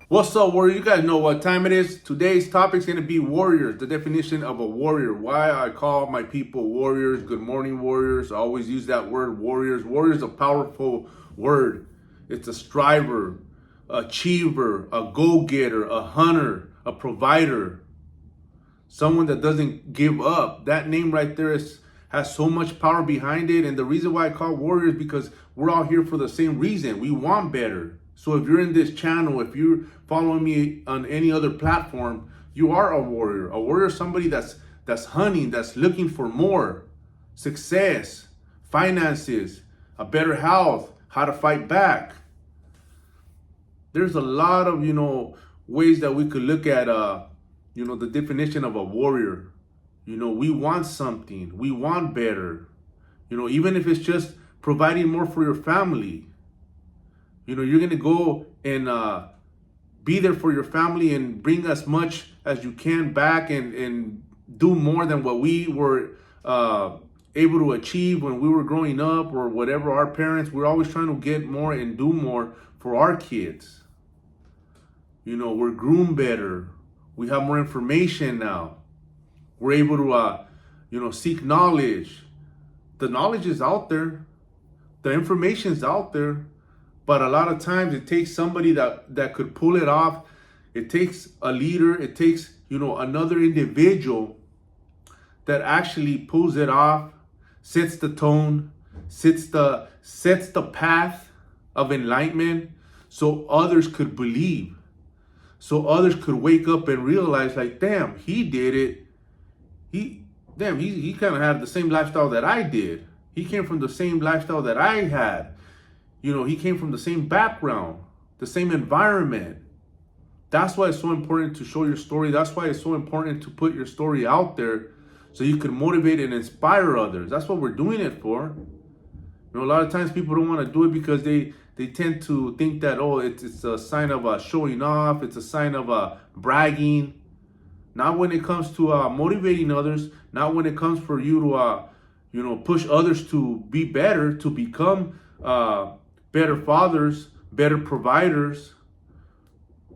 What's up, warrior? You guys know what time it is. Today's topic is going to be warriors, the definition of a warrior. Why I call my people warriors. Good morning, warriors. I always use that word, warriors. Warrior is a powerful word. It's a striver, achiever, a go-getter, a hunter, a provider, someone that doesn't give up. That name right there has so much power behind it. And the reason why I call warriors because we're all here for the same reason. We want better. So if you're in this channel, if you're following me on any other platform, you are a warrior. A warrior is somebody that's hunting, that's looking for more success, finances, a better health, how to fight back. There's a lot of, ways that we could look at, the definition of a warrior. We want something, we want better, even if it's just providing more for your family. You're going to go and be there for your family and bring as much as you can back and do more than what we were able to achieve when we were growing up or whatever. Our parents, we're always trying to get more and do more for our kids. We're groomed better. We have more information now. We're able to, seek knowledge. The knowledge is out there. The information is out there. But a lot of times it takes somebody that could pull it off. It takes a leader. It takes, another individual that actually pulls it off, sets the tone, sets the path of enlightenment so others could believe. So others could wake up and realize, like, damn, he did it. He kind of had the same lifestyle that I did. He came from the same lifestyle that I had. He came from the same background, the same environment. That's why it's so important to show your story. That's why it's so important to put your story out there so you can motivate and inspire others. That's what we're doing it for. A lot of times people don't want to do it because they tend to think that, it's a sign of showing off. It's a sign of bragging. Not when it comes to motivating others. Not when it comes for you to, push others to be better, to become better fathers, better providers,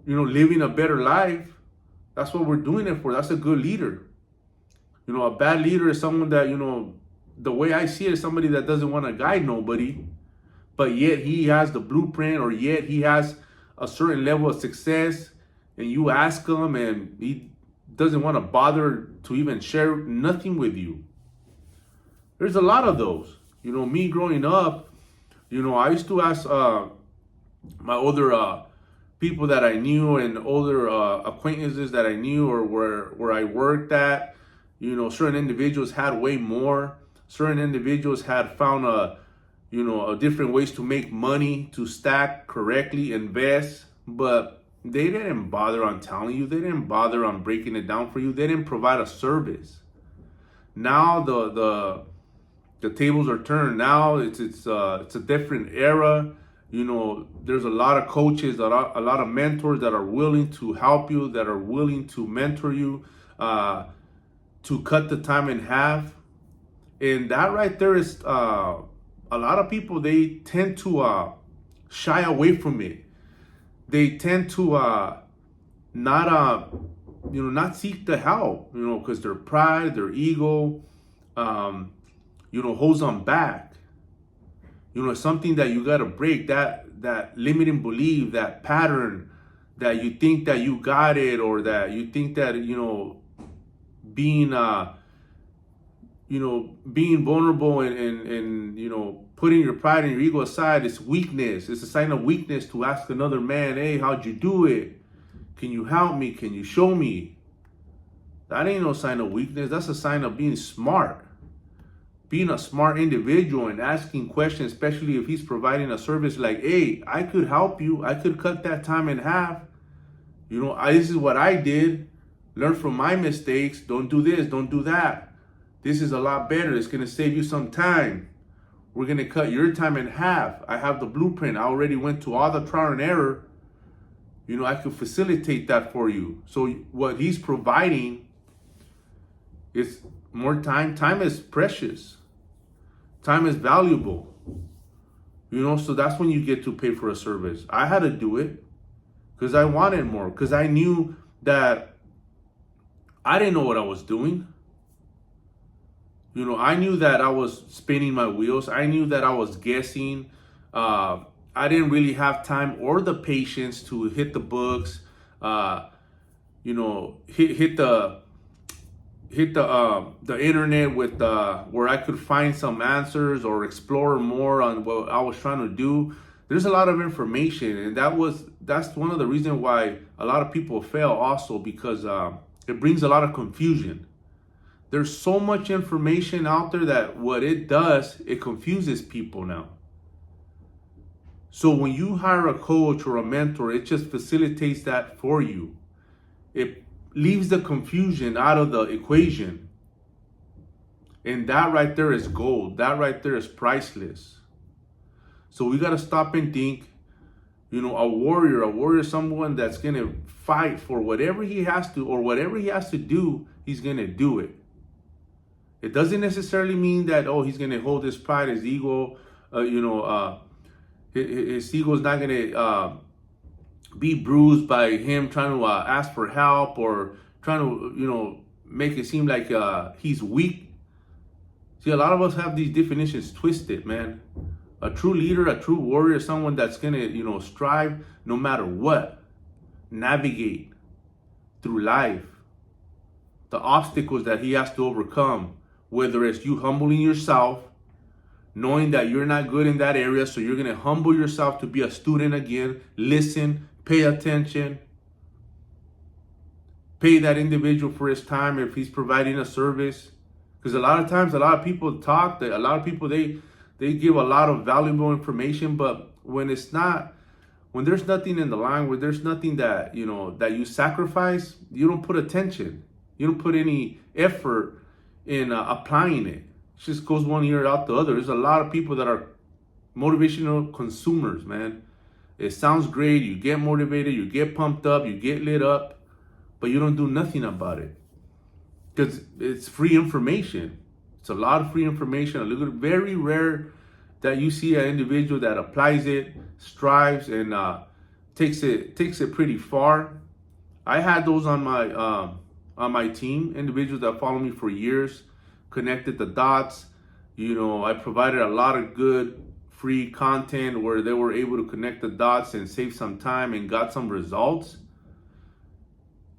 living a better life. That's what we're doing it for. That's a good leader. A bad leader is someone that, the way I see it is somebody that doesn't want to guide nobody, but yet he has the blueprint, or yet he has a certain level of success, and you ask him and he doesn't want to bother to even share nothing with you. There's a lot of those. Me growing up, I used to ask my older people that I knew and older acquaintances that I knew or where I worked at. Certain individuals had way more. Certain individuals had found different ways to make money, to stack correctly, invest, but they didn't bother on telling you. They didn't bother on breaking it down for you. They didn't provide a service. Now the tables are turned. Now it's a different era. There's a lot of coaches, a lot of mentors that are willing to help you, that are willing to mentor you, to cut the time in half. And that right there is a lot of people, they tend to shy away from it. They tend to not seek the help, because their pride, their ego, holds them back. It's something that you got to break, that limiting belief, that pattern that you think that you got it, or that you think that, being vulnerable and putting your pride and your ego aside is weakness. It's a sign of weakness to ask another man, hey, how'd you do it? Can you help me? Can you show me? That ain't no sign of weakness. That's a sign of being smart. Being a smart individual and asking questions, especially if he's providing a service like, hey, I could help you. I could cut that time in half. This is what I did. Learn from my mistakes. Don't do this. Don't do that. This is a lot better. It's going to save you some time. We're going to cut your time in half. I have the blueprint. I already went to all the trial and error. I could facilitate that for you. So what he's providing is more time. Time is precious. Time is valuable. So that's when you get to pay for a service. I had to do it because I wanted more, because I knew that I didn't know what I was doing. I knew that I was spinning my wheels. I knew that I was guessing. I didn't really have time or the patience to hit the books, hit the internet with where I could find some answers or explore more on what I was trying to do. There's a lot of information, and that's one of the reasons why a lot of people fail also, because it brings a lot of confusion. There's so much information out there that what it does, it confuses people now. So when you hire a coach or a mentor, it just facilitates that for you. It leaves the confusion out of the equation. And that right there is gold. That right there is priceless. So we got to stop and think, a warrior is someone that's going to fight for whatever he has to, or whatever he has to do, he's going to do it. It doesn't necessarily mean that, he's going to hold his pride, his ego, his ego is not going to be bruised by him trying to ask for help, or trying to, make it seem like he's weak. See, a lot of us have these definitions twisted, man. A true leader, a true warrior, someone that's going to, strive no matter what, navigate through life, the obstacles that he has to overcome. Whether it's you humbling yourself, knowing that you're not good in that area, so you're going to humble yourself to be a student again, listen, pay attention, pay that individual for his time if he's providing a service. Because a lot of times, a lot of people talk, a lot of people, they give a lot of valuable information, but when there's nothing in the line, where there's nothing that, that you sacrifice, you don't put attention. You don't put any effort in applying it. It just goes one ear out the other. There's a lot of people that are motivational consumers, man. It sounds great. You get motivated, you get pumped up, you get lit up, but you don't do nothing about it. Because it's free information. It's a lot of free information. Very rare that you see an individual that applies it, strives, and takes it pretty far. I had those on my team, individuals that follow me for years, connected the dots. I provided a lot of good free content where they were able to connect the dots and save some time and got some results,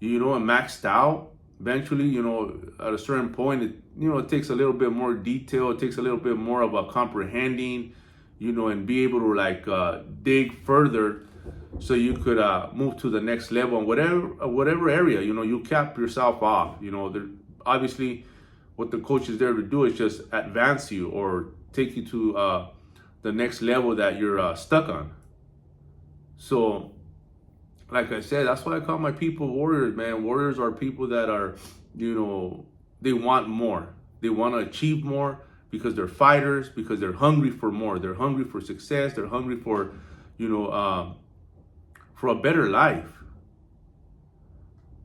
and maxed out. Eventually, at a certain point, it takes a little bit more detail. It takes a little bit more of a comprehending, and be able to dig further, so you could move to the next level in whatever area. You cap yourself off. Obviously, what the coach is there to do is just advance you or take you to the next level that you're stuck on. So, like I said, that's why I call my people warriors, man. Warriors are people that are, they want more. They want to achieve more because they're fighters, because they're hungry for more. They're hungry for success. They're hungry for, for a better life.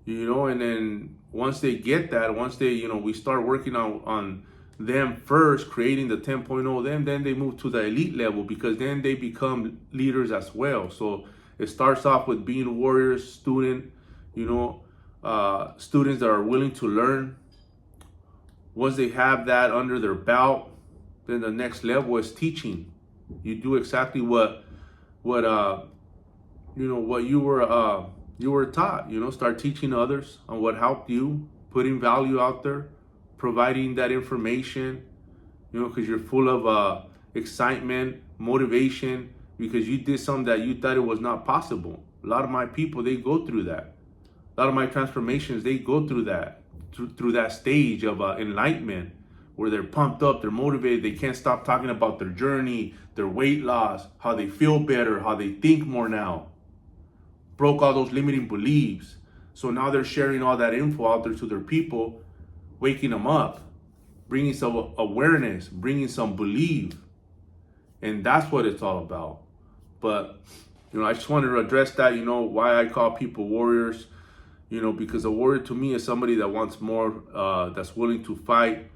And then once they get that, once they, we start working on them first, creating the 10.0, then they move to the elite level, because then they become leaders as well. So it starts off with being warriors, students that are willing to learn. Once they have that under their belt, then the next level is teaching. You do exactly what you were taught. Start teaching others on what helped you, putting value out there, providing that information. Because you're full of excitement, motivation, because you did something that you thought it was not possible. A lot of my people, they go through that. A lot of my transformations, they go through that, through that stage of enlightenment, where they're pumped up, they're motivated, they can't stop talking about their journey, their weight loss, how they feel better, how they think more now. Broke all those limiting beliefs. So now they're sharing all that info out there to their people, waking them up, bringing some awareness, bringing some belief. And that's what it's all about. But, I just wanted to address that, why I call people warriors, because a warrior to me is somebody that wants more, that's willing to fight,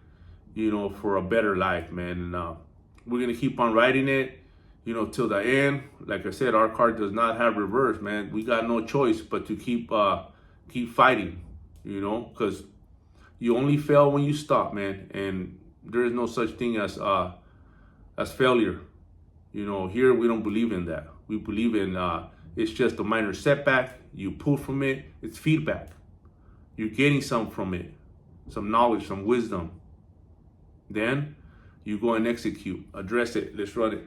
for a better life, man. And we're going to keep on writing it. till the end. Like I said, our card does not have reverse, man. We got no choice but to keep fighting, because you only fail when you stop, man. And there is no such thing as failure. Here we don't believe in that. We believe in it's just a minor setback. You pull from it. It's feedback. You're getting some from it, some knowledge, some wisdom. Then you go and execute, address it. Let's run it.